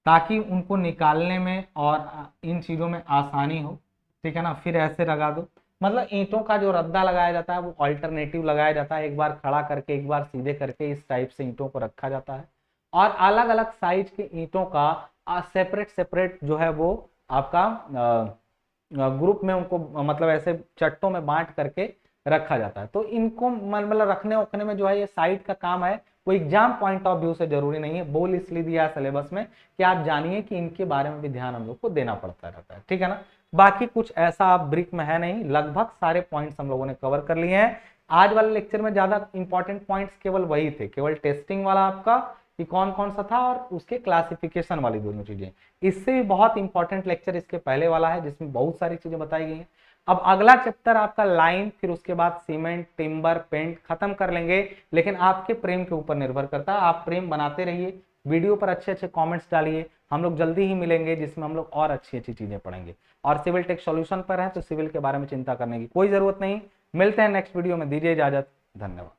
S1: ताकि उनको निकालने में और इन चीजों में आसानी हो, ठीक है ना। फिर ऐसे लगा दो, मतलब ईंटों का जो रद्दा लगाया जाता है वो अल्टरनेटिव लगाया जाता है, एक बार खड़ा करके एक बार सीधे करके, इस टाइप से ईंटों को रखा जाता है। और अलग अलग साइज के ईंटों का सेपरेट सेपरेट जो है वो आपका ग्रुप में उनको मतलब ऐसे चट्टों में बांट करके रखा जाता है। तो इनको मतलब रखने उखने में जो है ये साइड का काम है, वो एग्जाम पॉइंट ऑफ व्यू से जरूरी नहीं है। बोल इसलिए दिया सिलेबस में कि आप जानिए कि इनके बारे में भी ध्यान हम लोग को देना पड़ता रहता है, ठीक है ना। बाकी कुछ ऐसा आप ब्रिक में है नहीं, लगभग सारे पॉइंट्स हम लोगों ने कवर कर लिए हैं। आज वाले लेक्चर में ज्यादा इंपॉर्टेंट पॉइंट्स केवल वही थे, केवल टेस्टिंग वाला आपका कि कौन कौन सा था और उसके क्लासिफिकेशन वाली दोनों चीजें। इससे भी बहुत इंपॉर्टेंट लेक्चर इसके पहले वाला है जिसमें बहुत सारी चीजें बताई गई हैं। अब अगला चैप्टर आपका लाइन, फिर उसके बाद सीमेंट, टिम्बर, पेंट खत्म कर लेंगे। लेकिन आपके प्रेम के ऊपर निर्भर करता है, आप प्रेम बनाते रहिए, वीडियो पर अच्छे अच्छे कमेंट्स डालिए। हम लोग जल्दी ही मिलेंगे जिसमें हम लोग और अच्छी अच्छी चीजें पढ़ेंगे। और सिविल टेक सॉल्यूशन पर है तो सिविल के बारे में चिंता करने की कोई जरूरत नहीं। मिलते हैं नेक्स्ट वीडियो में, दीजिए इजाजत, धन्यवाद।